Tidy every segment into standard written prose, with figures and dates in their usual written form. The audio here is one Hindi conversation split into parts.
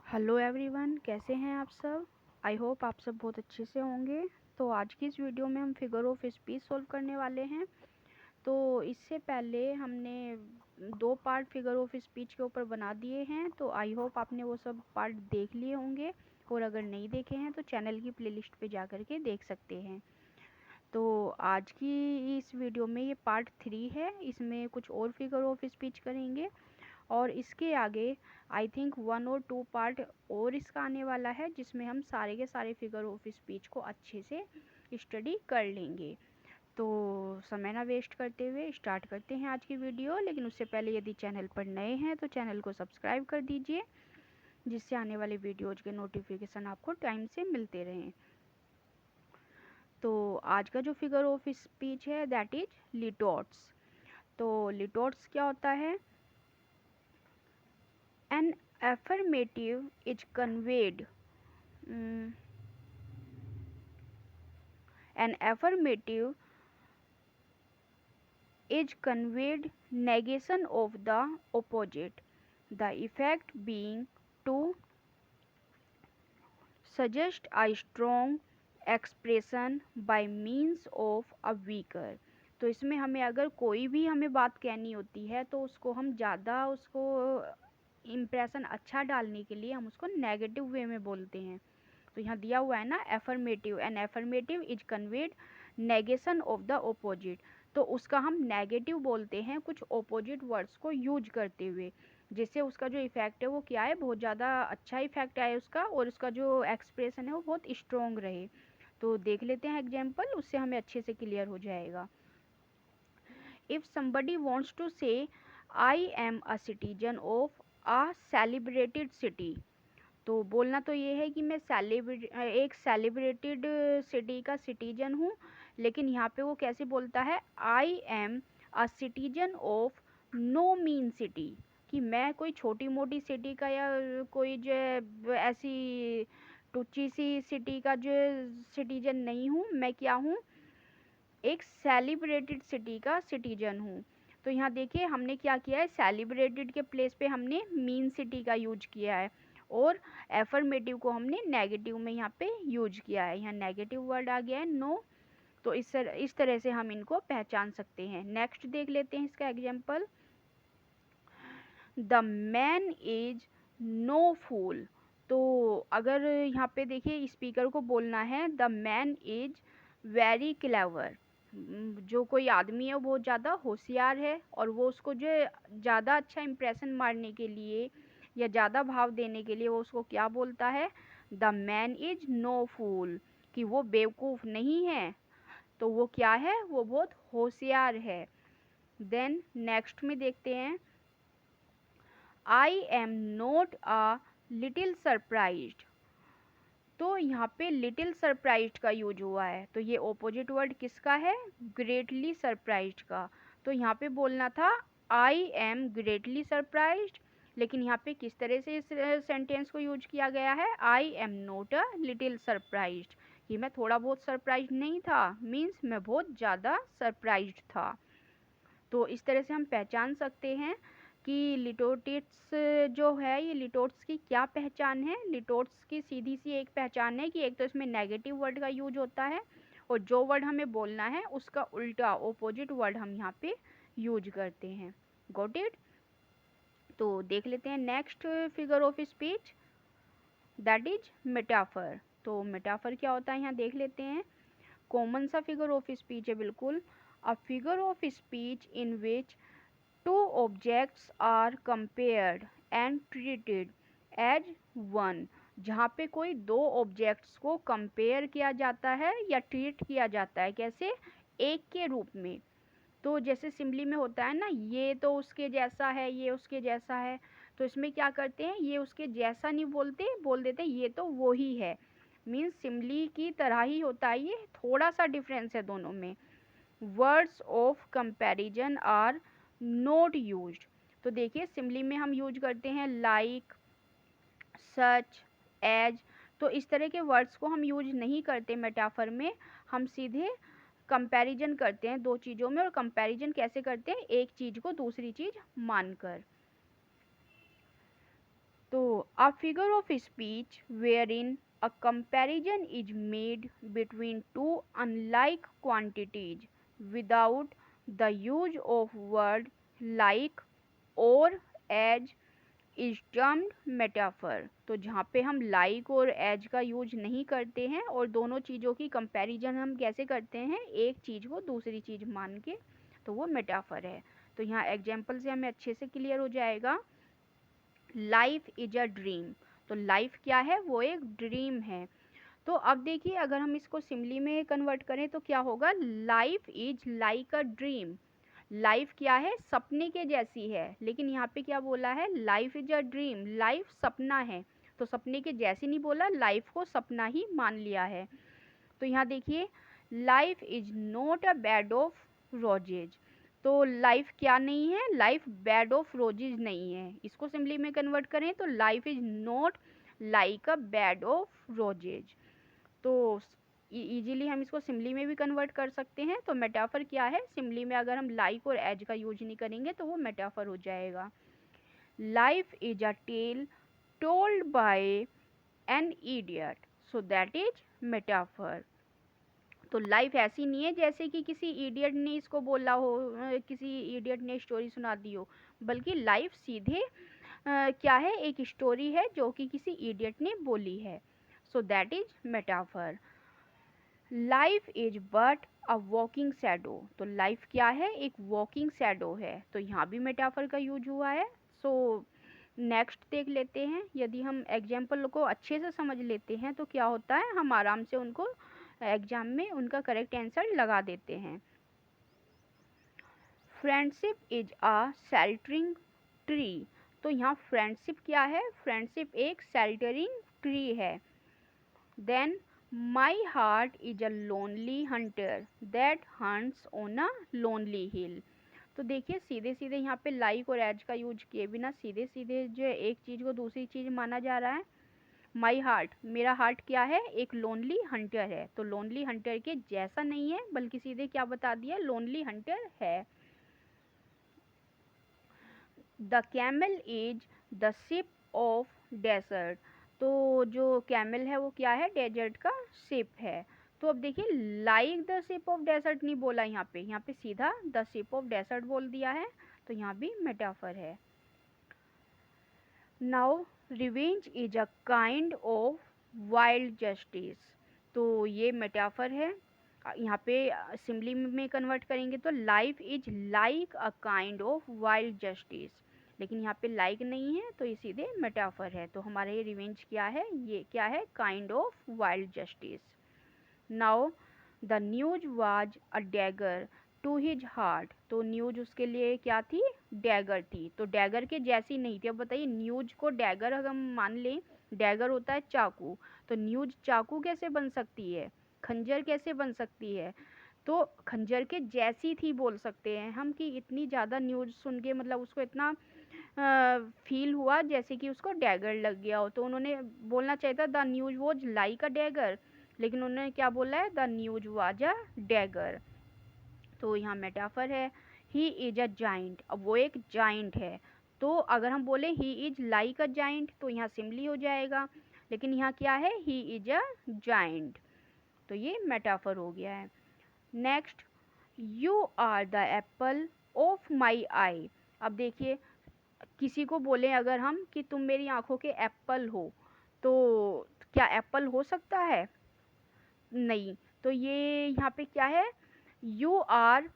हेलो एवरीवन, कैसे हैं आप सब। आई होप आप सब बहुत अच्छे से होंगे। तो आज की इस वीडियो में हम फिगर ऑफ स्पीच सॉल्व करने वाले हैं। तो इससे पहले हमने 2 पार्ट फिगर ऑफ स्पीच के ऊपर बना दिए हैं, तो आई होप आपने वो सब पार्ट देख लिए होंगे, और अगर नहीं देखे हैं तो चैनल की प्लेलिस्ट पे जा कर के देख सकते हैं। तो आज की इस वीडियो में ये पार्ट 3 है, इसमें कुछ और फिगर ऑफ स्पीच करेंगे, और इसके आगे आई थिंक 1 और 2 पार्ट और इसका आने वाला है, जिसमें हम सारे के सारे फिगर ऑफ स्पीच को अच्छे से स्टडी कर लेंगे। तो समय ना वेस्ट करते हुए स्टार्ट करते हैं आज की वीडियो। लेकिन उससे पहले यदि चैनल पर नए हैं तो चैनल को सब्सक्राइब कर दीजिए, जिससे आने वाले वीडियोज के नोटिफिकेशन आपको टाइम से मिलते रहें। तो आज का जो फिगर ऑफ स्पीच है दैट इज लिटोट्स। तो लिटोट्स क्या होता है? An affirmative is conveyed. mm, an affirmative is conveyed negation of the opposite, the effect being to suggest a strong expression by means of a weaker. तो इसमें हमें अगर कोई भी हमें बात कहनी होती है तो उसको हम ज़्यादा उसको इम्प्रेशन अच्छा डालने के लिए हम उसको नेगेटिव वे में बोलते हैं। तो यहाँ दिया हुआ है ना affirmative, an affirmative is conveyed negation of the opposite. तो उसका हम नेगेटिव बोलते हैं कुछ ओपोजिट वर्ड्स को यूज करते हुए, जिससे उसका जो इफेक्ट है वो क्या है, बहुत ज़्यादा अच्छा इफेक्ट आए उसका, और उसका जो एक्सप्रेशन है वो बहुत स्ट्रॉन्ग रहे। तो देख लेते हैं एग्जाम्पल, उससे हमें अच्छे से क्लियर हो जाएगा। इफ समबडी वॉन्ट्स टू से आई am a citizen of a celebrated city, तो बोलना तो ये है कि मैं एक सेलिब्रेटेड सिटी का सिटीजन हूँ, लेकिन यहाँ पे वो कैसे बोलता है, I am a citizen of no mean city, कि मैं कोई छोटी मोटी सिटी का या कोई जो ऐसी टुच्ची सी सिटी का जो सिटीजन नहीं हूँ। मैं क्या हूँ, एक सेलिब्रेटेड सिटी का सिटीजन हूँ। तो यहाँ देखिए हमने क्या किया है, सेलिब्रेटेड के प्लेस पे हमने मीन सिटी का यूज किया है, और एफर्मेटिव को हमने नेगेटिव में यहाँ पे यूज किया है। यहाँ नेगेटिव वर्ड आ गया है नो। तो इस तरह से हम इनको पहचान सकते हैं। नेक्स्ट देख लेते हैं इसका example. The man is no fool. तो अगर यहाँ पे देखिए स्पीकर को बोलना है the man is very clever, जो कोई आदमी है वो बहुत ज़्यादा होशियार है, और वो उसको जो ज़्यादा अच्छा इंप्रेशन मारने के लिए या ज़्यादा भाव देने के लिए वो उसको क्या बोलता है, द मैन इज नो फूल, कि वो बेवकूफ़ नहीं है, तो वो क्या है, वो बहुत होशियार है। देन नेक्स्ट में देखते हैं, I am not a little surprised. तो यहाँ पे लिटिल सरप्राइज्ड का यूज हुआ है, तो ये ऑपोजिट वर्ड किसका है, ग्रेटली सरप्राइज्ड का। तो यहाँ पे बोलना था आई एम ग्रेटली सरप्राइज्ड, लेकिन यहाँ पे किस तरह से इस सेंटेंस को यूज किया गया है, I am not a little surprised, कि मैं थोड़ा बहुत सरप्राइज्ड नहीं था, मीन्स मैं बहुत ज़्यादा सरप्राइज्ड था। तो इस तरह से हम पहचान सकते हैं कि लिटोटिट्स जो है, ये लिटोट्स की क्या पहचान है। लिटोट्स की सीधी सी एक पहचान है कि एक तो इसमें नेगेटिव वर्ड का यूज होता है, और जो वर्ड हमें बोलना है उसका उल्टा ऑपोजिट वर्ड हम यहाँ पे यूज करते हैं। Got it. तो देख लेते हैं next figure of speech, that is metaphor. तो मेटाफर क्या होता है यहाँ देख लेते हैं। कॉमन सा फिगर ऑफ स्पीच है बिल्कुल। अ figure of speech in which two objects are compared and treated as one, जहाँ पे कोई दो ऑब्जेक्ट्स को कंपेयर किया जाता है या ट्रीट किया जाता है, कैसे, एक के रूप में। तो जैसे सिंपली में होता है ना, ये तो उसके जैसा है, ये उसके जैसा है, तो इसमें क्या करते हैं, ये उसके जैसा नहीं बोलते, बोल देते ये तो वो ही है, मीन्स सिंपली की तरह ही होता है, ये थोड़ा सा डिफरेंस है दोनों में। Words of comparison are not used. तो देखिए सिंपली में हम यूज करते हैं लाइक, सच, एज। तो इस तरह के वर्ड्स को हम यूज नहीं करते मेटाफर में, हम सीधे कंपैरिजन करते हैं दो चीज़ों में। और कंपैरिजन कैसे करते हैं, एक चीज़ को दूसरी चीज़ मानकर। तो a figure of speech wherein a comparison is made between two unlike quantities without the use of word like or as is termed metaphor. तो जहाँ पे हम लाइक और एज का यूज नहीं करते हैं और दोनों चीज़ों की कंपैरिजन हम कैसे करते हैं, एक चीज़ को दूसरी चीज़ मान के, तो वो मेटाफर है। तो यहाँ एग्जाम्पल से हमें अच्छे से क्लियर हो जाएगा। लाइफ इज अ ड्रीम, तो लाइफ क्या है, वो एक ड्रीम है। तो अब देखिए अगर हम इसको सिमली में कन्वर्ट करें तो क्या होगा, life is like a dream. Life क्या है, सपने के जैसी है, लेकिन यहाँ पे क्या बोला है, life is a dream, life सपना है। तो सपने के जैसी नहीं बोला, लाइफ को सपना ही मान लिया है। तो यहाँ देखिए, life is not a bed of roses. तो लाइफ क्या नहीं है, लाइफ बेड ऑफ रोजेज नहीं है। इसको सिंपली में कन्वर्ट करें तो life is not like a bed of roses. तो इजीली हम इसको सिमली में भी कन्वर्ट कर सकते हैं। तो मेटाफर क्या है, सिमली में अगर हम लाइक और एज का यूज नहीं करेंगे तो वो मेटाफर हो जाएगा। Life is a tale told by an idiot, so that is metaphor. तो लाइफ ऐसी नहीं है जैसे कि किसी इडियट ने इसको बोला हो, किसी इडियट ने स्टोरी सुना दी हो, बल्कि लाइफ सीधे क्या है, एक स्टोरी है जो कि किसी इडियट ने बोली है। सो that is metaphor. Life is but a walking shadow, तो लाइफ क्या है, एक वॉकिंग शैडो है। तो यहाँ भी मेटाफर का यूज हुआ है। सो नेक्स्ट देख लेते हैं। यदि हम एग्जाम्पल को अच्छे से समझ लेते हैं तो क्या होता है, हम आराम से उनको एग्जाम में उनका करेक्ट आंसर लगा देते हैं। Friendship is a sheltering tree, तो यहाँ फ्रेंडशिप क्या है, फ्रेंडशिप एक शेल्टरिंग ट्री है। Then my heart is a lonely hunter that hunts on a lonely hill. तो देखिए सीधे सीधे यहाँ पे लाइक और एज का यूज किए बिना सीधे सीधे जो एक चीज़ को दूसरी चीज़ माना जा रहा है। माई हार्ट, मेरा हार्ट क्या है, एक लोनली हंटर है। तो लोनली हंटर के जैसा नहीं है, बल्कि सीधे क्या बता दिया, लोनली हंटर है। The camel is the ship of desert, तो जो कैमल है वो क्या है, डेजर्ट का शिप है। तो अब देखिए like the ship of desert नहीं बोला यहाँ पे सीधा द शिप ऑफ डेजर्ट बोल दिया है। तो यहाँ भी मेटाफर है। Now revenge is a kind of wild justice, तो ये मेटाफर है। यहाँ पे सिंपली में कन्वर्ट करेंगे तो life is like a kind of wild justice, लेकिन यहाँ पे लाइक नहीं है तो ये सीधे मेटाफर है। तो हमारा ये रिवेंज क्या है, ये क्या है, kind of wild justice. Now the news was a dagger to his heart, तो न्यूज उसके लिए क्या थी, डैगर थी। तो डैगर के जैसी नहीं थी। अब बताइए न्यूज को डैगर अगर हम मान लें, डैगर होता है चाकू, तो न्यूज चाकू कैसे बन सकती है, खंजर कैसे बन सकती है। तो खंजर के जैसी थी बोल सकते हैं हम, कि इतनी ज़्यादा न्यूज सुन के मतलब उसको इतना फील हुआ जैसे कि उसको डैगर लग गया हो। तो उन्होंने बोलना चाहिए था the news was like a dagger, लेकिन उन्होंने क्या बोला है, the news was a dagger. तो यहाँ मेटाफर है। ही इज अ जाइंट, अब वो एक जाइंट है। तो अगर हम बोले he is like a giant तो यहाँ सिम्पली हो जाएगा, लेकिन यहाँ क्या है, ही इज अ जाइंट। तो ये मेटाफर हो गया है। Next, you are the apple of my eye. अब देखिए किसी को बोले अगर हम कि तुम मेरी आंखों के एप्पल हो, तो क्या एप्पल हो सकता है, नहीं। तो ये यहाँ पे क्या है, you are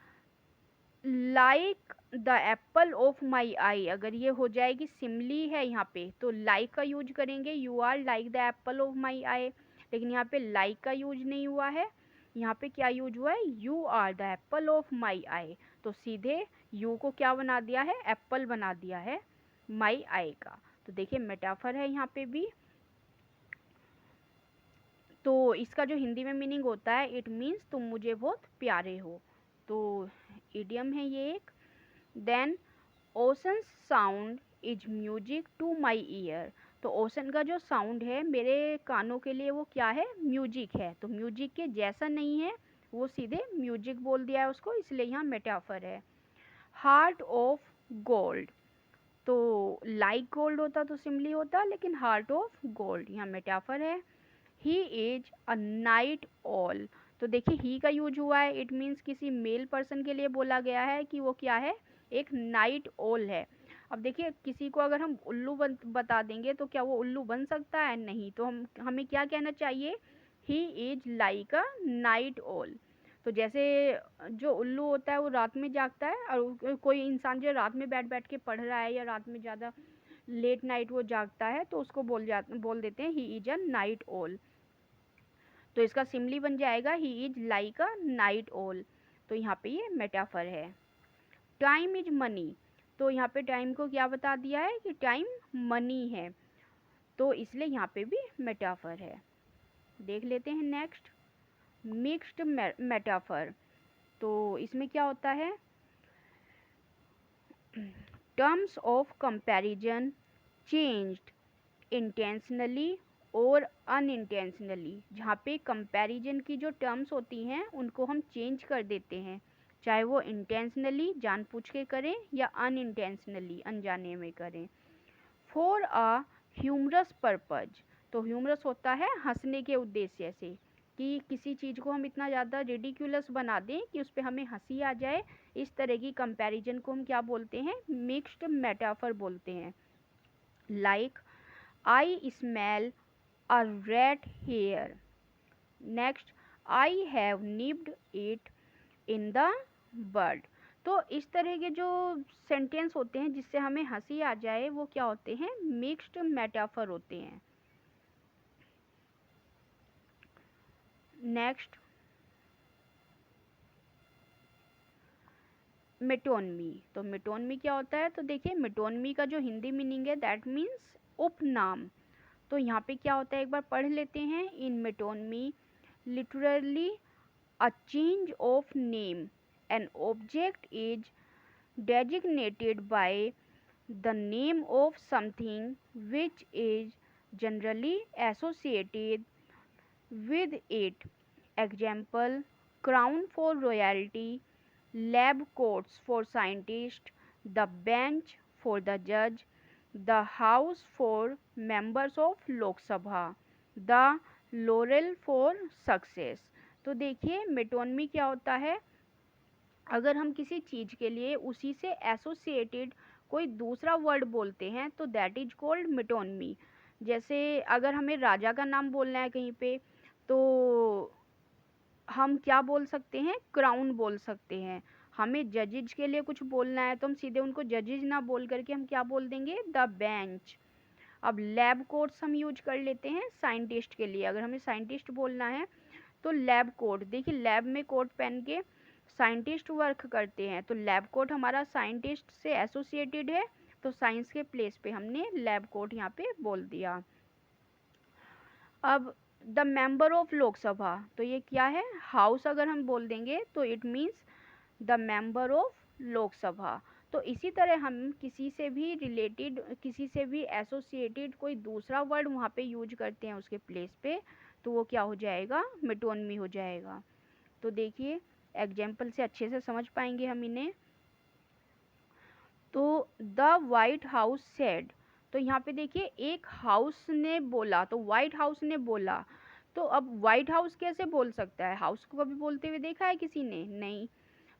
like the apple of my eye, अगर ये हो जाएगी सिमली है यहाँ पे तो लाइक का यूज करेंगे, you are like the apple of my eye. लेकिन यहाँ पे लाइक का यूज नहीं हुआ है, यहाँ पे क्या यूज हुआ है, you are the apple of my eye. तो सीधे यू को क्या बना दिया है, एप्पल बना दिया है माई आई का। तो देखिए मेटाफर है यहाँ पे भी। तो इसका जो हिंदी में मीनिंग होता है, इट मीन्स तुम मुझे बहुत प्यारे हो। तो इडियम है ये एक। Then ocean sound is music to my ear, तो ओशन का जो साउंड है मेरे कानों के लिए वो क्या है, म्यूजिक है। तो म्यूजिक के जैसा नहीं है, वो सीधे म्यूजिक बोल दिया है उसको, इसलिए यहाँ मेटाफर है। हार्ट ऑफ गोल्ड, तो लाइक गोल्ड होता तो सिमिली होता, लेकिन हार्ट ऑफ गोल्ड यहाँ मेटाफर है। He is a night all, तो देखिए ही का यूज हुआ है, इट मीन्स किसी मेल पर्सन के लिए बोला गया है कि वो क्या है, एक नाइट ओल है। अब देखिए किसी को अगर हम उल्लू बता देंगे तो क्या वो उल्लू बन सकता है, नहीं, तो हमें क्या कहना चाहिए, he is like a night ओल। तो जैसे जो उल्लू होता है वो रात में जागता है, और कोई इंसान जो रात में बैठ बैठ के पढ़ रहा है या रात में ज़्यादा लेट नाइट वो जागता है, तो उसको बोल देते हैं ही इज अ नाइट ओल। तो इसका सिमली बन जाएगा he is like a night ओल। तो यहाँ पे ये मेटाफर है। टाइम इज मनी, तो यहाँ पे टाइम को क्या बता दिया है कि टाइम मनी है, तो इसलिए यहाँ पे भी मेटाफर है। देख लेते हैं नेक्स्ट, मिक्स्ड मेटाफर। तो इसमें क्या होता है, terms of comparison changed intentionally और अनइंटेंशनली। जहाँ पे कंपैरिजन की जो टर्म्स होती हैं उनको हम चेंज कर देते हैं, चाहे वो इंटेंशनली जानबूझ के करें या अनइंटेंशनली अनजाने में करें। फॉर अ ह्यूमरस पर्पज, तो ह्यूमरस होता है हंसने के उद्देश्य से, कि किसी चीज़ को हम इतना ज़्यादा रिडिक्यूलस बना दें कि उस पर हमें हंसी आ जाए, इस तरह की कंपैरिजन को हम क्या बोलते हैं, मिक्स्ड मेटाफर बोलते हैं। Like I smell a rat here. Next, I have nipped it in the bud. तो इस तरह के जो सेंटेंस होते हैं जिससे हमें हंसी आ जाए वो क्या होते हैं, मिक्स्ड मेटाफर होते हैं। Next, metonymy. तो मेटोनमी क्या होता है, तो देखिए मेटोनमी का जो हिंदी मीनिंग है दैट मीन्स उपनाम। तो यहाँ पे क्या होता है एक बार पढ़ लेते हैं। In metonymy literally a change of name, an object is designated by the name of something which is generally associated with it. Example, crown for royalty, lab coats for scientists, the bench for the judge, the house for members of Lok Sabha, the laurel for success। तो देखिए मेटोनमी क्या होता है, अगर हम किसी चीज़ के लिए उसी से एसोसिएटेड कोई दूसरा वर्ड बोलते हैं तो दैट इज कॉल्ड मेटोनमी। जैसे अगर हमें राजा का नाम बोलना है कहीं पे, तो हम क्या बोल सकते हैं, क्राउन बोल सकते हैं। हमें जजेज के लिए कुछ बोलना है तो हम सीधे उनको जजेज ना बोल करके हम क्या बोल देंगे, द बेंच। अब लैब कोट्स हम यूज कर लेते हैं साइंटिस्ट के लिए, अगर हमें साइंटिस्ट बोलना है तो लैब कोट, देखिए लैब में कोट पहन के साइंटिस्ट वर्क करते हैं, तो लैब कोट हमारा साइंटिस्ट से एसोसिएटेड है, तो साइंस के प्लेस पे हमने लैब कोट यहाँ पे बोल दिया। अब द मेंबर ऑफ लोकसभा, तो ये क्या है, हाउस अगर हम बोल देंगे तो it means the member of Lok Sabha. तो इसी तरह हम किसी से भी रिलेटेड, किसी से भी एसोसिएटेड कोई दूसरा वर्ड वहाँ पे यूज करते हैं उसके प्लेस पे, तो वो क्या हो जाएगा, मेटोनमी हो जाएगा। तो देखिए एग्जाम्पल से अच्छे से समझ पाएंगे हम इन्हें। तो द वाइट हाउस सेड, तो यहाँ पे देखिए एक हाउस ने बोला, तो वाइट हाउस ने बोला, तो अब वाइट हाउस कैसे बोल सकता है, हाउस को कभी बोलते हुए देखा है किसी ने, नहीं।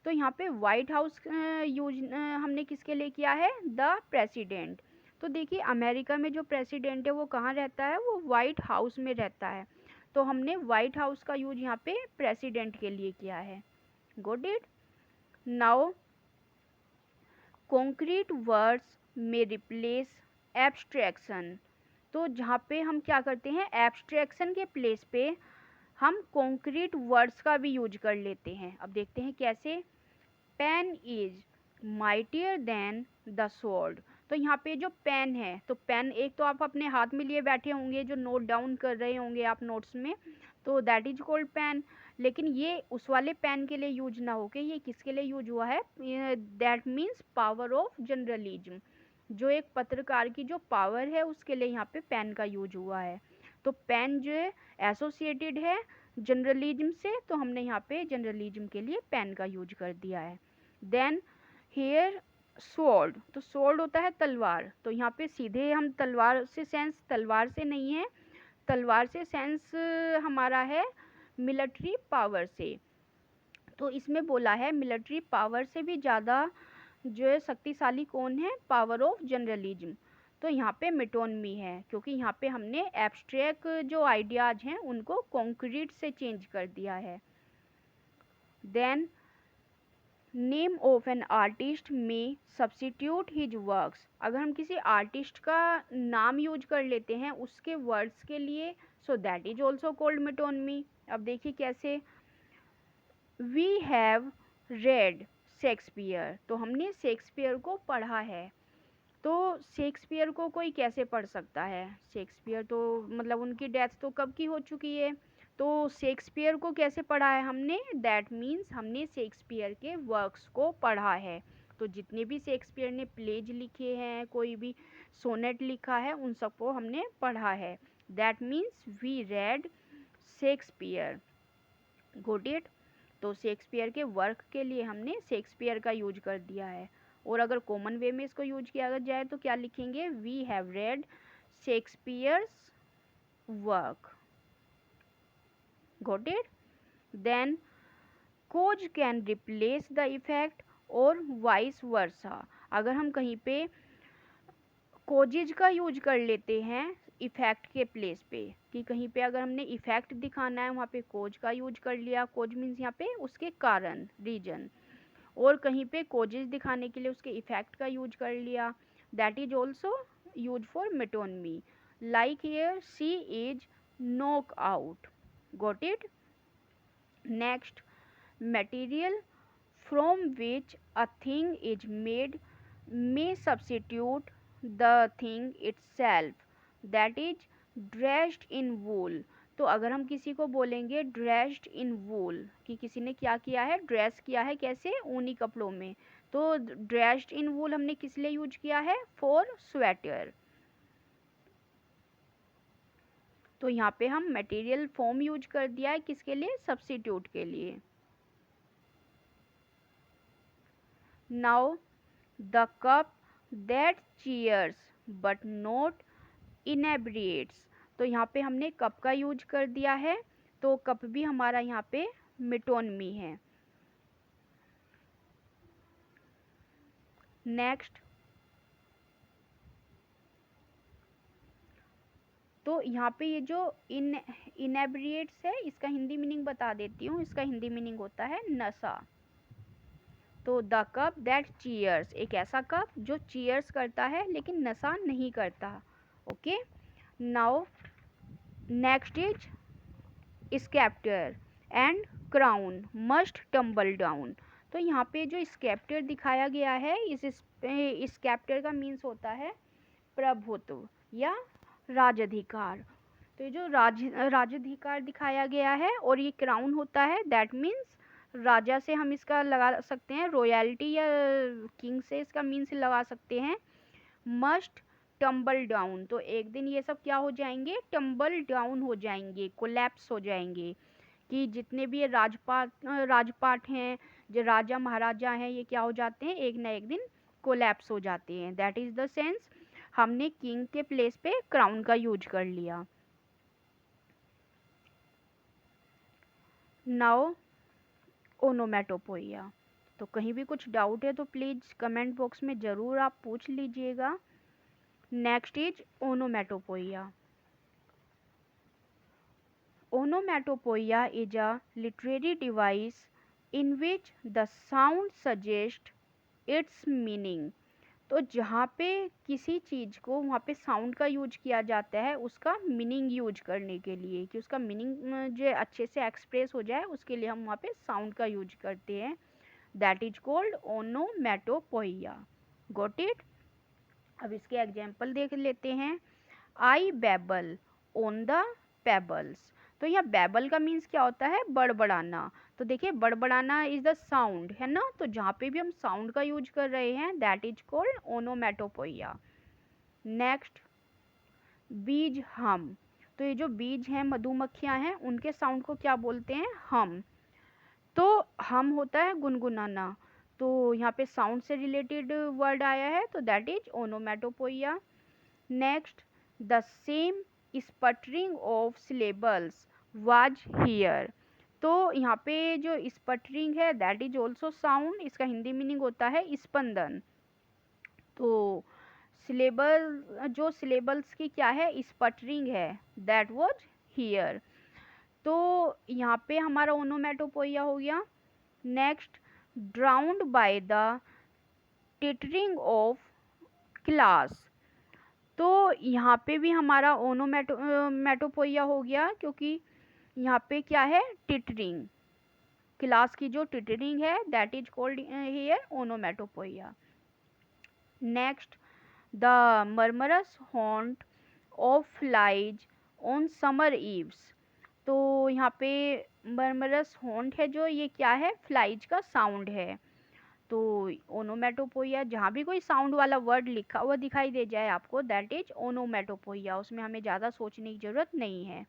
तो यहाँ पे वाइट हाउस यूज हमने किसके लिए किया है, द प्रेसिडेंट। तो देखिए अमेरिका में जो प्रेसिडेंट है वो कहाँ रहता है, वो वाइट हाउस में रहता है, तो हमने वाइट हाउस का यूज यहाँ पे प्रेसिडेंट के लिए किया है। Got it. Now concrete words में रिप्लेस एब्स्ट्रैक्शन, तो जहाँ पे हम क्या करते हैं, एब्स्ट्रैक्शन के प्लेस पे हम कॉन्क्रीट वर्ड्स का भी यूज कर लेते हैं। अब देखते हैं कैसे। Pen is mightier than the sword, तो यहाँ पे जो पेन है, तो पेन एक तो आप अपने हाथ में लिए बैठे होंगे जो नोट डाउन कर रहे होंगे आप नोट्स में, तो दैट इज कॉल्ड पेन। लेकिन ये उस वाले पेन के लिए यूज ना होके ये किसके लिए यूज हुआ है, that means power of journalism, जो एक पत्रकार की जो पावर है उसके लिए यहाँ पे पेन का यूज हुआ है। तो पेन जो है एसोसिएटेड है जर्नलिज्म से, तो हमने यहाँ पे जर्नलिज्म के लिए पेन का यूज कर दिया है। देन हेयर स्वॉर्ड, तो स्वॉर्ड होता है तलवार, तो यहाँ पे सीधे हम तलवार से सेंस तलवार से नहीं है, तलवार से सेंस हमारा है मिलिट्री पावर से। तो इसमें बोला है मिलिट्री पावर से भी ज़्यादा जो है शक्तिशाली कौन है, पावर ऑफ जर्नलिज्म। तो यहाँ पे मेटोनमी है, क्योंकि यहाँ पे हमने एब्स्ट्रैक्ट जो आइडियाज हैं उनको कॉन्क्रीट से चेंज कर दिया है। Then name of an artist में सब्सिट्यूट हिज वर्क्स, अगर हम किसी आर्टिस्ट का नाम यूज कर लेते हैं उसके वर्ड्स के लिए, सो that is also called metonymy. अब देखिए कैसे, वी हैव रेड शेक्सपियर, तो हमने शेक्सपियर को पढ़ा है। तो शेक्सपियर को कोई कैसे पढ़ सकता है, शेक्सपियर तो मतलब उनकी डेथ तो कब की हो चुकी है, तो शेक्सपियर को कैसे पढ़ा है हमने, दैट मीन्स हमने शेक्सपियर के वर्क्स को पढ़ा है। तो जितने भी शेक्सपियर ने प्लेज लिखे हैं, कोई भी सोनेट लिखा है, उन सबको हमने पढ़ा है। That means we read Shakespeare, got it. तो शेक्सपियर के वर्क के लिए हमने शेक्सपियर का यूज कर दिया है। और अगर कॉमन वे में इसको यूज किया जाए तो क्या लिखेंगे, we have read Shakespeare's work, got it. Then cause can replace the effect और वाइस वर्सा, अगर हम कहीं पे कोजेज का यूज कर लेते हैं इफेक्ट के प्लेस पे, कि कहीं पे अगर हमने इफेक्ट दिखाना है वहाँ पे कोज का यूज कर लिया, कोज मीन्स यहाँ पे उसके कारण, रीजन, और कहीं पे कोजेज दिखाने के लिए उसके इफेक्ट का यूज कर लिया, that is also use for metonymy. Like here she is knock out, got it. Next, material from which a thing is made may substitute the thing itself, that is dressed in wool। तो अगर हम किसी को बोलेंगे dressed in wool कि किसी ने क्या किया है, ड्रेस किया है कैसे, ऊनी कपड़ों में, तो dressed in wool हमने किस लिए यूज किया है, for sweater। तो यहाँ पे हम मटेरियल फॉर्म यूज कर दिया है किसके लिए, सब्स्टिट्यूट के लिए। Now the cup that cheers but not inebriates, तो यहाँ पे हमने कप का यूज कर दिया है, तो कप भी हमारा यहाँ पे मेटोनमी है। नेक्स्ट, तो यहाँ पे ये जो इनेब्रिएट्स है, इसका हिंदी मीनिंग बता देती हूँ, इसका हिंदी मीनिंग होता है नशा। तो द कप दैट चीयर्स, एक ऐसा कप जो चीयर्स करता है लेकिन नशा नहीं करता। Okay, now next is sceptre and crown must tumble down. तो यहाँ पे जो स्केप्टर दिखाया गया है, इस स्केप्टर का मीन्स होता है प्रभुत्व या राजाधिकार। तो ये जो राजाधिकार दिखाया गया है, और ये क्राउन होता है, दैट मीन्स राजा से हम इसका लगा सकते हैं, रॉयल्टी या किंग से इसका मीन्स लगा सकते हैं। मस्ट टम्बल डाउन, तो एक दिन ये सब क्या हो जाएंगे, टम्बल डाउन हो जाएंगे, कोलैप्स हो जाएंगे, कि जितने भी ये राजपाट हैं, जो राजा महाराजा हैं, ये क्या हो जाते हैं, एक ना एक दिन कोलैप्स हो जाते हैं। दैट इज द सेंस हमने किंग के प्लेस पे क्राउन का यूज कर लिया। नाउ ओनोमेटोपोइया, तो कहीं भी कुछ डाउट है तो प्लीज़ कमेंट बॉक्स में ज़रूर आप पूछ लीजिएगा। Next is ओनोमेटोपोइया। Onomatopoeia is a literary device in which the sound suggests its meaning। तो जहाँ पे किसी चीज़ को वहाँ पे साउंड का यूज किया जाता है उसका मीनिंग यूज करने के लिए, कि उसका मीनिंग जो अच्छे से एक्सप्रेस हो जाए, उसके लिए हम वहाँ पे साउंड का यूज करते हैं। That is called onomatopoeia, got it. अब इसके एग्जाम्पल देख लेते हैं। I babble on the pebbles, तो यहाँ बेबल का मीन्स क्या होता है, बड़बड़ाना। तो देखिए बड़बड़ाना इज द साउंड, है ना, तो जहाँ पे भी हम साउंड का यूज कर रहे हैं दैट इज कॉल्ड ओनोमेटोपोइया। नेक्स्ट, बीज हम, तो ये जो बीज हैं, मधुमक्खियाँ हैं, उनके साउंड को क्या बोलते हैं, हम। तो हम होता है गुनगुनाना, तो तो यहाँ पे साउंड से रिलेटेड वर्ड आया है, तो that is ओनोमेटोपोइया। Next, the same sputtering of syllables was here. तो यहाँ पे जो स्पटरिंग है दैट इज ऑल्सो साउंड, इसका हिंदी मीनिंग होता है स्पंदन। तो सिलेबल, जो सिलेबल्स की क्या है, स्पटरिंग है, दैट वाज हियर। तो यहाँ पे हमारा ओनोमेटोपोइया हो गया। Next, drowned by the tittering of class. तो यहाँ पे भी हमारा ओनोमेटोपोइया हो गया, क्योंकि यहाँ पे क्या है, टिटरिंग, क्लास की जो टिटरिंग है that is called here onomatopoeia. Next, the murmurous haunt of flies on summer eves. तो यहाँ पे मर्मरस हॉन्ट है जो, ये क्या है, फ्लाइज का साउंड है। तो ओनोमेटोपोइया, जहाँ भी कोई साउंड वाला वर्ड लिखा हुआ दिखाई दे जाए आपको, दैट इज ओनोमेटोपोइया, उसमें हमें ज़्यादा सोचने की ज़रूरत नहीं है।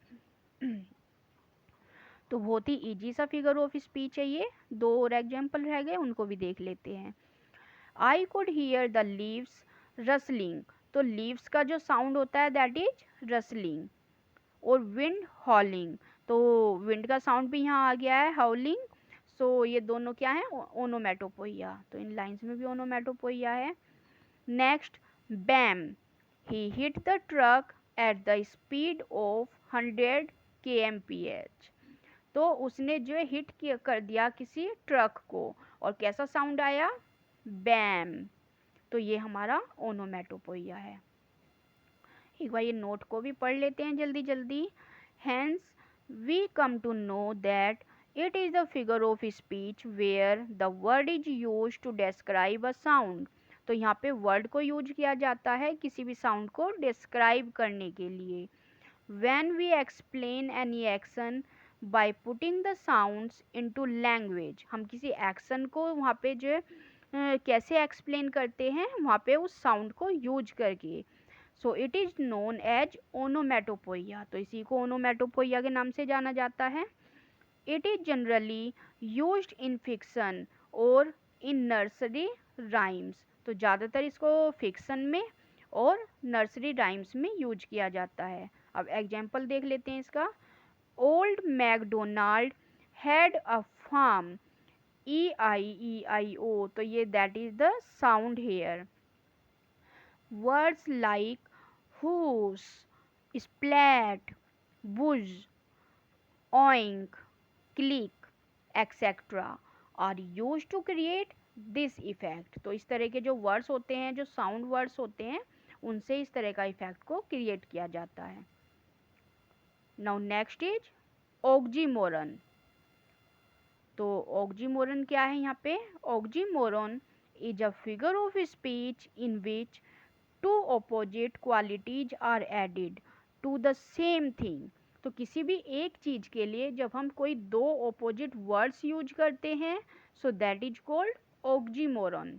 तो बहुत ही इजी सा फिगर ऑफ स्पीच है ये। दो और एग्जाम्पल रह गए, उनको भी देख लेते हैं। I could hear the leaves rustling. तो लीव्स का जो साउंड होता है दैट इज रसलिंग। और विंड हॉलिंग, तो विंड का साउंड भी यहाँ आ गया है, हाउलिंग। सो ये दोनों क्या है, ओनोमेटोपोइया। तो इन लाइंस में भी ओनोमेटोपोइया है। Next, bam, he hit the truck at the speed of 100 kmph। तो उसने जो है हिट कर दिया किसी ट्रक को, और कैसा साउंड आया, बैम। तो ये हमारा ओनोमेटोपोइया है। एक बार ये नोट को भी पढ़ लेते हैं जल्दी जल्दी। Hence, we come to know that it is the figure of speech where the word is used to describe a sound। तो यहाँ पे वर्ड को यूज किया जाता है किसी भी साउंड को डिस्क्राइब करने के लिए। When we explain any action by putting the sounds into language, हम किसी एक्शन को वहाँ पे जो कैसे एक्सप्लेन करते हैं, वहाँ पे उस साउंड को यूज करके। So it is known as onomatopoeia. तो इसी को ओनोमेटोपोइया के नाम से जाना जाता है। It is generally used in fiction और इन नर्सरी राइम्स। तो ज़्यादातर इसको फिक्शन में और नर्सरी राइम्स में यूज किया जाता है। अब एग्जाम्पल देख लेते हैं इसका। Old MacDonald had a farm, EIEIO। तो ये that is the sound here. Words like whose, splat, buzz, oink, click, etc. are used to create this effect। तो इस तरह के जो वर्ड्स होते हैं, जो साउंड वर्ड्स होते हैं, उनसे इस तरह का इफेक्ट को क्रिएट किया जाता है। Now next is oxymoron. तो ऑक्जीमोरन क्या है यहाँ पे, oxymoron is a figure of speech in which two opposite qualities are added to the same thing। तो किसी भी एक चीज के लिए जब हम कोई दो opposite words यूज करते हैं, so that is called oxymoron।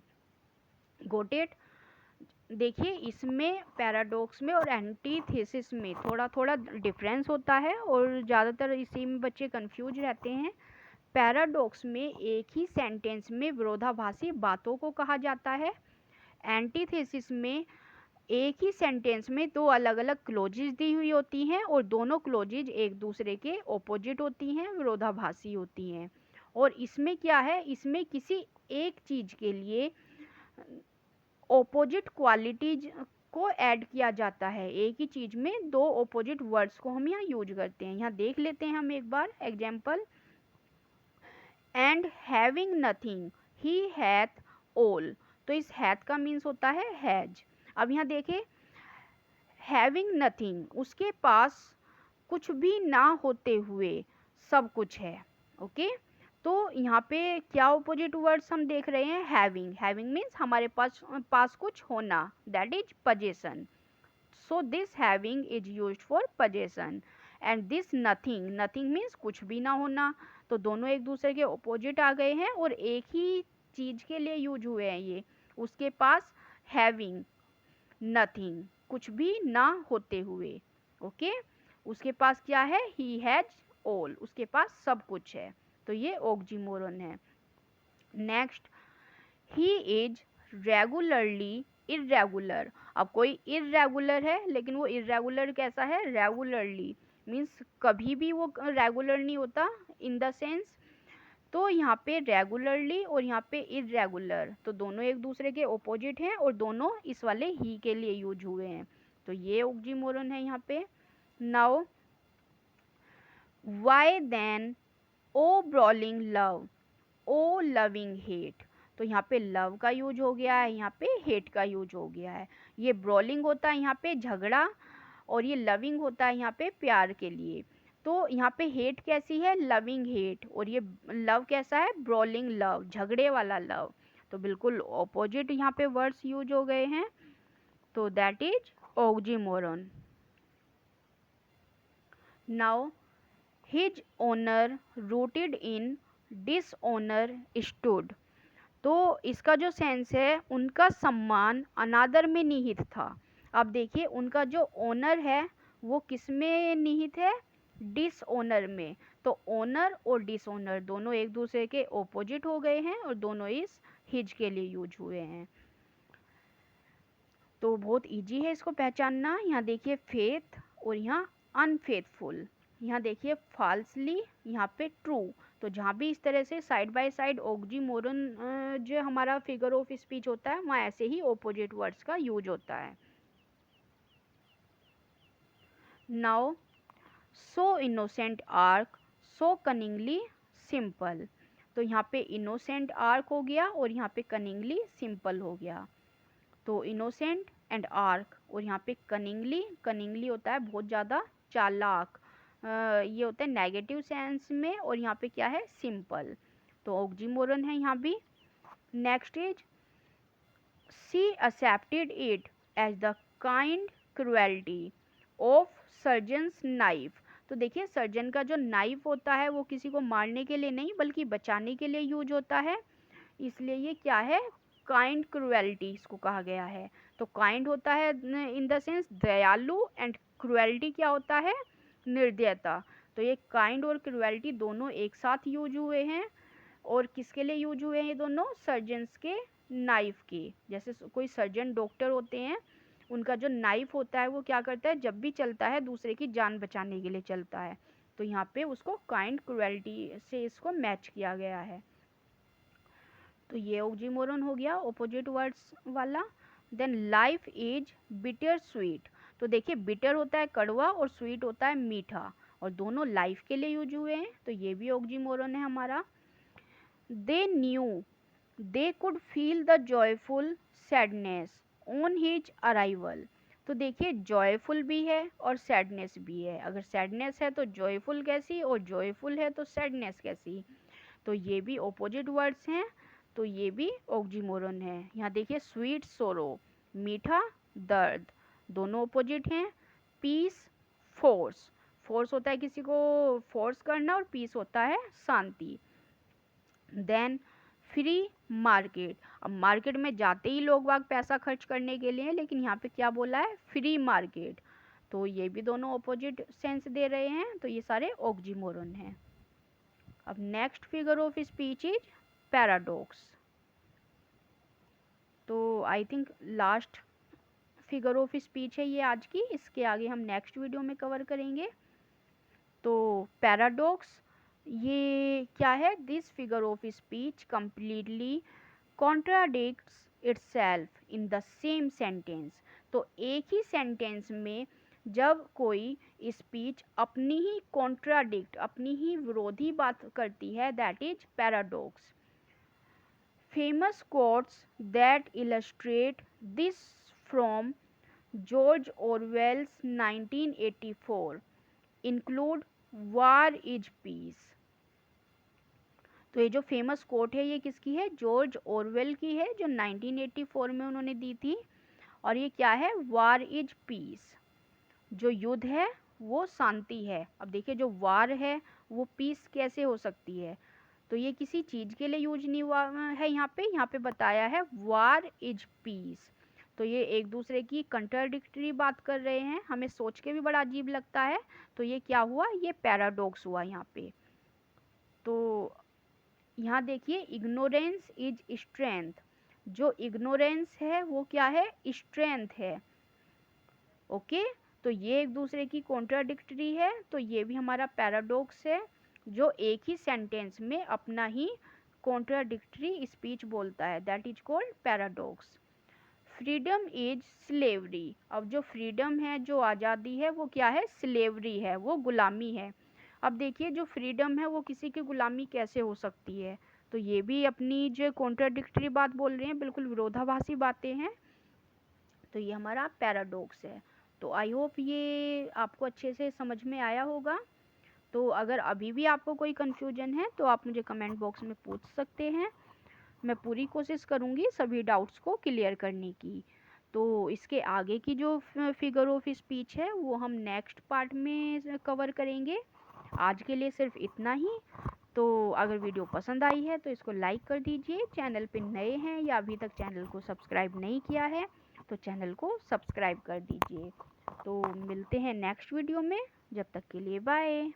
Got it? देखिए इसमें पैराडॉक्स में और एंटीथेसिस में थोड़ा थोड़ा डिफरेंस होता है, और ज़्यादातर इसी में बच्चे कंफ्यूज रहते हैं। पैराडॉक्स में एक ही सेंटेंस में विरोधाभासी बातों को कहा जाता है। एंटीथेसिस में एक ही सेंटेंस में दो अलग अलग क्लोजेज दी हुई होती हैं, और दोनों क्लोजेज एक दूसरे के ऑपोजिट होती हैं, विरोधाभासी होती हैं। और इसमें क्या है, इसमें किसी एक चीज के लिए ऑपोजिट क्वालिटीज को ऐड किया जाता है। एक ही चीज में दो ऑपोजिट वर्ड्स को हम यहाँ यूज करते हैं। यहाँ देख लेते हैं हम एक बार example. And having nothing he hath all. तो इस हैथ का मीन्स होता है हैज। अब यहाँ देखें, हैविंग नथिंग, उसके पास कुछ भी ना होते हुए सब कुछ है। ओके, तो यहाँ पे क्या ऑपोजिट वर्ड्स हम देख रहे हैं, हैविंग। हैविंग मीन्स हमारे पास कुछ होना, that is possession. So this having is used for possession. And this nothing, nothing means कुछ भी ना होना। तो दोनों एक दूसरे के ऑपोजिट आ गए हैं और एक ही चीज के लिए यूज हुए हैं ये। उसके पास हैविंग नथिंग, कुछ भी ना होते हुए। ओके, उसके पास क्या है, ही हैज ऑल, उसके पास सब कुछ है। तो ये ऑक्जीमोरन है। Next, he is regularly irregular. अब कोई इरेगुलर है, लेकिन वो इरेगुलर कैसा है, रेगुलरली मीन्स कभी भी वो रेगुलर नहीं होता इन द सेंस। तो यहाँ पे रेगुलरली और यहाँ पे इरेगुलर, तो दोनों एक दूसरे के ओपोजिट हैं और दोनों इस वाले ही के लिए यूज हुए हैं, तो ये ऑक्सीमोरन है यहाँ पे। नाउ वाई देन ओ ब्रॉलिंग लव, ओ लविंग हेट, तो यहाँ पे लव का यूज हो गया है, यहाँ पे हेट का यूज हो गया है। ये ब्रॉलिंग होता है यहाँ पे झगड़ा, और ये लविंग होता है यहाँ पे प्यार के लिए। तो यहाँ पे हेट कैसी है, लविंग हेट, और ये लव कैसा है, ब्रॉलिंग लव, झगड़े वाला लव। तो बिल्कुल ऑपोजिट यहाँ पे वर्ड्स यूज हो गए हैं, तो that is oxymoron. Now his owner rooted in dishonour stood, तो इसका जो सेंस है, उनका सम्मान अनादर में निहित था। अब देखिए उनका जो ओनर है वो किस में निहित है, डिसऑनर में। तो ओनर और डिसऑनर दोनों एक दूसरे के ओपोजिट हो गए हैं और दोनों इस हिज के लिए यूज हुए हैं। तो बहुत इजी है इसको पहचानना। यहाँ देखिए फेथ और यहाँ अनफेथफुल, यहाँ देखिए फाल्सली, यहाँ पे ट्रू। तो जहाँ भी इस तरह से साइड बाय साइड ऑक्सीमोरन जो हमारा फिगर ऑफ स्पीच होता है, वहाँ ऐसे ही ऑपोजिट वर्ड्स का यूज होता है। नाउ सो इनोसेंट आर्क, सो कनिंगली सिंपल, तो यहाँ पे इनोसेंट आर्क हो गया और यहाँ पे कनिंगली सिंपल हो गया। तो इनोसेंट एंड आर्क, और यहाँ पे कनिंगली, कनिंगली होता है बहुत ज़्यादा चालाक, ये होता है नेगेटिव सेंस में, और यहाँ पे क्या है, सिंपल। तो ऑक्सीमोरन है यहाँ भी। Next is she accepted it as the kind cruelty of surgeon's knife, तो देखिए सर्जन का जो नाइफ होता है वो किसी को मारने के लिए नहीं बल्कि बचाने के लिए यूज होता है, इसलिए ये क्या है, काइंड क्रुएल्टी इसको कहा गया है। तो काइंड होता है इन द सेंस दयालु, एंड क्रुएल्टी क्या होता है, निर्दयता। तो ये काइंड और क्रुएल्टी दोनों एक साथ यूज हुए हैं, और किसके लिए यूज हुए हैं ये दोनों, सर्जन्स के नाइफ के। जैसे कोई सर्जन डॉक्टर होते हैं, उनका जो नाइफ होता है वो क्या करता है, जब भी चलता है दूसरे की जान बचाने के लिए चलता है। तो यहाँ पे उसको काइंड क्रुएल्टी से इसको मैच किया गया है। तो ये ऑक्सीमोरन हो गया ऑपोजिट वर्ड्स वाला। Then life is bitter sweet, तो देखिए बिटर होता है कड़वा और स्वीट होता है मीठा, और दोनों लाइफ के लिए यूज हुए हैं, तो ये भी ऑक्सीमोरन है हमारा। They knew they could feel the joyful sadness on his arrival, तो देखिए जॉयफुल भी है और सैडनेस भी है। अगर सैडनेस है तो जॉयफुल कैसी, और जॉयफुल है तो सैडनेस कैसी। तो ये भी ऑपोजिट वर्ड्स हैं, तो ये भी ऑक्सीमोरन है। यहाँ देखिए स्वीट सोरो, मीठा दर्द, दोनों ऑपोजिट हैं। पीस फोर्स, फोर्स होता है किसी को फोर्स करना, और पीस होता है शांति। देन फ्री मार्केट, अब मार्केट में जाते ही लोग बाग पैसा खर्च करने के लिए, लेकिन यहाँ पे क्या बोला है, फ्री मार्केट। तो ये भी दोनों ऑपोजिट सेंस दे रहे हैं, तो ये सारे ऑक्सीमोरन हैं। अब next figure of speech is paradox. तो I think last figure of speech है ये आज की, इसके आगे हम नेक्स्ट वीडियो में कवर करेंगे। तो पैराडॉक्स ये क्या है, this figure of speech completely contradicts itself in the same sentence, तो एक ही सेंटेंस में जब कोई स्पीच अपनी ही कॉन्ट्राडिक्ट, अपनी ही विरोधी बात करती है, that is paradox. Famous quotes that illustrate this from George Orwell's 1984 include war is peace, तो ये जो फेमस कोट है ये किसकी है, जॉर्ज ओरवेल की है, जो 1984 में उन्होंने दी थी। और ये क्या है, वार इज पीस, जो युद्ध है वो शांति है। अब देखिए जो वार है वो पीस कैसे हो सकती है, तो ये किसी चीज़ के लिए यूज नहीं हुआ है, यहाँ पे बताया है वार इज पीस। तो ये एक दूसरे की कंट्राडिक्टरी बात कर रहे हैं, हमें सोच के भी बड़ा अजीब लगता है। तो ये क्या हुआ, ये पैराडॉक्स हुआ यहाँ पे। तो यहाँ देखिए इग्नोरेंस इज स्ट्रेंथ, जो इग्नोरेंस है वो क्या है, स्ट्रेंथ है। ओके, तो ये एक दूसरे की कॉन्ट्राडिक्टरी है, तो ये भी हमारा पैराडॉक्स है, जो एक ही सेंटेंस में अपना ही कॉन्ट्राडिक्टरी स्पीच बोलता है, that is called paradox. Freedom is slavery, अब जो फ्रीडम है, जो आज़ादी है, वो क्या है, स्लेवरी है, वो गुलामी है। अब देखिए जो फ्रीडम है वो किसी की गुलामी कैसे हो सकती है, तो ये भी अपनी जो कॉन्ट्राडिक्टरी बात बोल रहे हैं, बिल्कुल विरोधाभासी बातें हैं, तो ये हमारा पैराडॉक्स है। तो आई होप ये आपको अच्छे से समझ में आया होगा। तो अगर अभी भी आपको कोई कन्फ्यूजन है तो आप मुझे कमेंट बॉक्स में पूछ सकते हैं, मैं पूरी कोशिश करूँगी सभी डाउट्स को क्लियर करने की। तो इसके आगे की जो फिगर ऑफ स्पीच है वो हम नेक्स्ट पार्ट में कवर करेंगे। आज के लिए सिर्फ इतना ही। तो अगर वीडियो पसंद आई है तो इसको लाइक कर दीजिए, चैनल पे नए हैं या अभी तक चैनल को सब्सक्राइब नहीं किया है तो चैनल को सब्सक्राइब कर दीजिए। तो मिलते हैं नेक्स्ट वीडियो में, जब तक के लिए बाय।